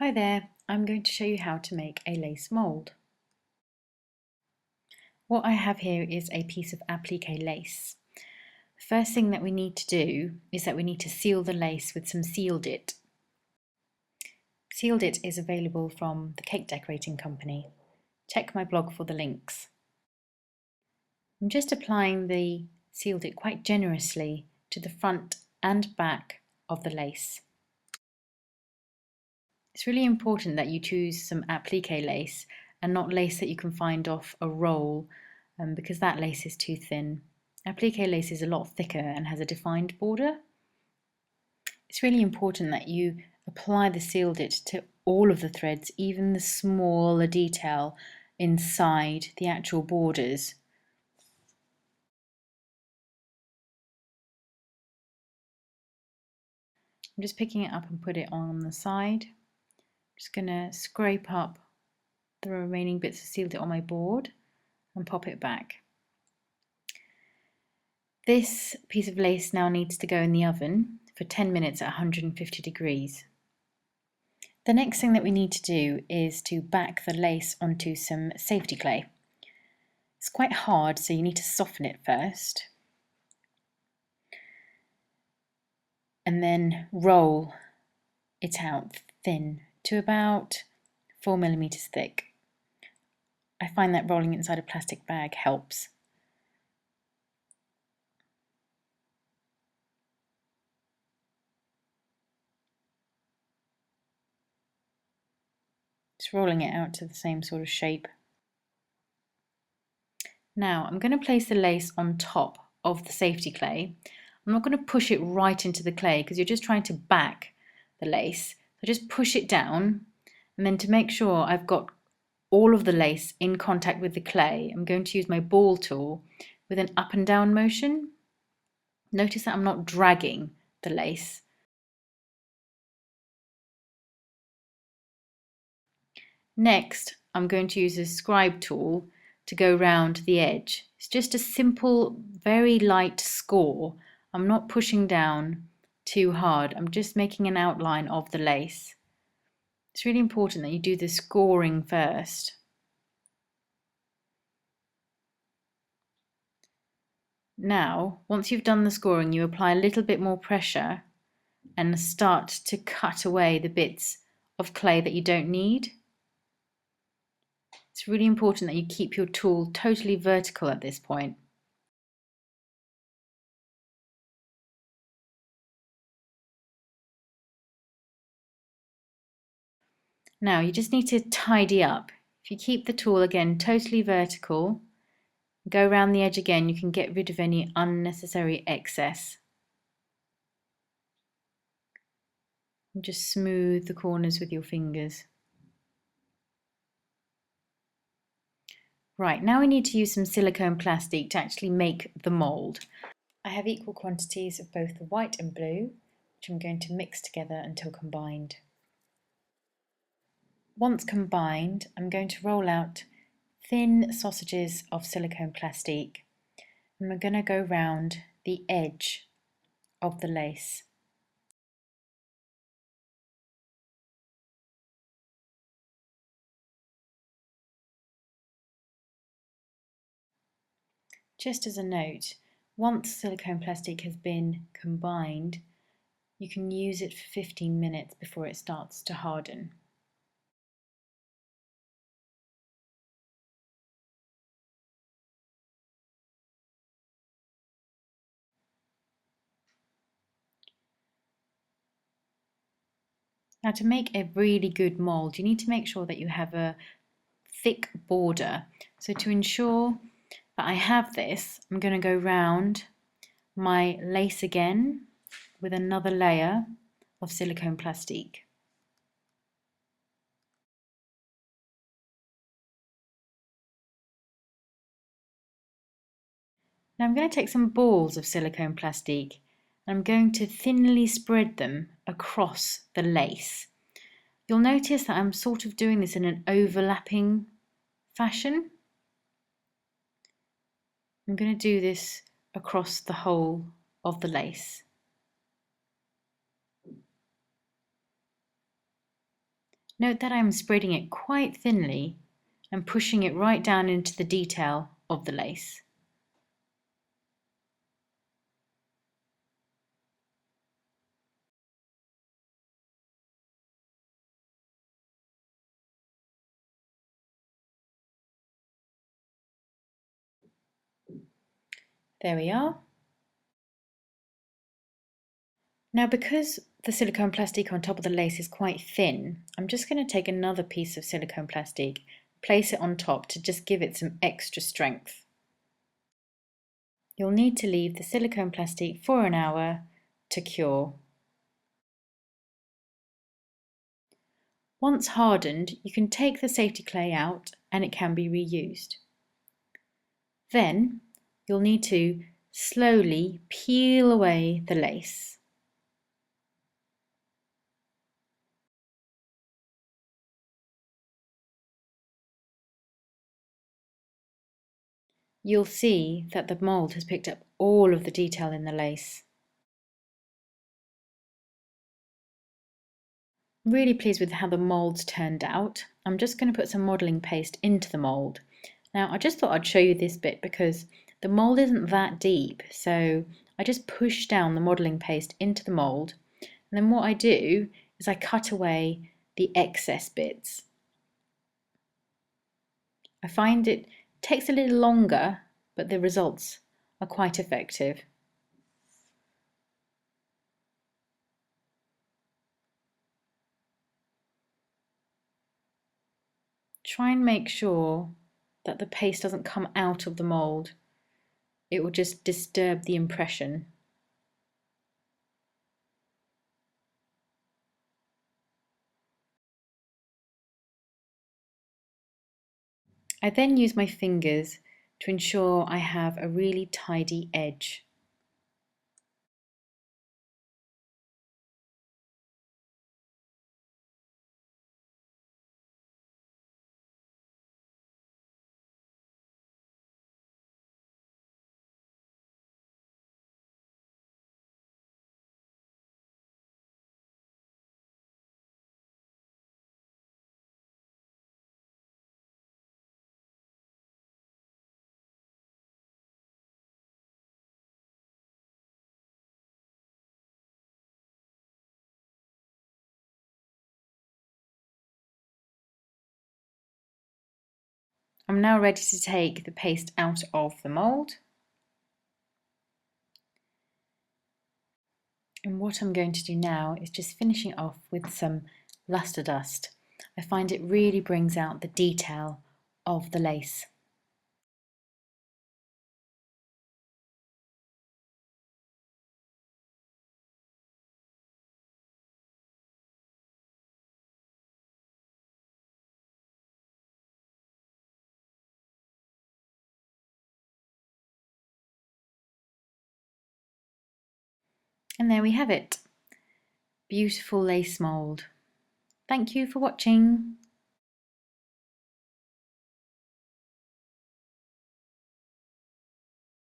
Hi there, I'm going to show you how to make a lace mould. What I have here is a piece of applique lace. The first thing that we need to do is that we need to seal the lace with some Seal-dit. Seal-dit is available from the cake decorating company. Check my blog for the links. I'm just applying the Seal-dit quite generously to the front and back of the lace. It's really important that you choose some applique lace and not lace that you can find off a roll because that lace is too thin. Applique lace is a lot thicker and has a defined border. It's really important that you apply the Seal-dit to all of the threads, even the smaller detail inside the actual borders. I'm just picking it up and put it on the side. Just going to scrape up the remaining bits of Seal-dit on my board and pop it back. This piece of lace now needs to go in the oven for 10 minutes at 150 degrees. The next thing that we need to do is to back the lace onto some safety clay. It's quite hard, so you need to soften it first. And then roll it out thin to about 4 millimeters thick. I find that rolling it inside a plastic bag helps. Just rolling it out to the same sort of shape. Now I'm going to place the lace on top of the safety clay. I'm not going to push it right into the clay because you're just trying to back the lace. So just push it down, and then to make sure I've got all of the lace in contact with the clay, I'm going to use my ball tool with an up and down motion. Notice that I'm not dragging the lace. Next, I'm going to use a scribe tool to go round the edge. It's just a simple, very light score. I'm not pushing down too hard. I'm just making an outline of the lace. It's really important that you do the scoring first. Now, once you've done the scoring, you apply a little bit more pressure and start to cut away the bits of clay that you don't need. It's really important that you keep your tool totally vertical at this point. Now you just need to tidy up. If you keep the tool again totally vertical, go around the edge again, you can get rid of any unnecessary excess. And just smooth the corners with your fingers. Right, now we need to use some silicone plastique to actually make the mould. I have equal quantities of both the white and blue, which I'm going to mix together until combined. Once combined, I'm going to roll out thin sausages of silicone plastique, and we're going to go round the edge of the lace. Just as a note, once silicone plastique has been combined, you can use it for 15 minutes before it starts to harden. Now, to make a really good mould, you need to make sure that you have a thick border. So to ensure that I have this, I'm going to go round my lace again with another layer of silicone plastique. Now I'm going to take some balls of silicone plastique and I'm going to thinly spread them across the lace. You'll notice that I'm sort of doing this in an overlapping fashion. I'm going to do this across the whole of the lace. Note that I'm spreading it quite thinly and pushing it right down into the detail of the lace. There we are. Now, because the silicone plastique on top of the lace is quite thin, I'm just going to take another piece of silicone plastique, place it on top to just give it some extra strength. You'll need to leave the silicone plastique for an hour to cure. Once hardened, you can take the safety clay out and it can be reused. Then you'll need to slowly peel away the lace. You'll see that the mould has picked up all of the detail in the lace. I'm really pleased with how the moulds turned out. I'm just going to put some modelling paste into the mould. Now, I just thought I'd show you this bit because the mould isn't that deep, so I just push down the modelling paste into the mould, and then what I do is I cut away the excess bits. I find it takes a little longer, but the results are quite effective. Try and make sure that the paste doesn't come out of the mould. It will just disturb the impression. I then use my fingers to ensure I have a really tidy edge. I'm now ready to take the paste out of the mould. And what I'm going to do now is just finishing off with some luster dust. I find it really brings out the detail of the lace. And there we have it. Beautiful lace mould. Thank you for watching.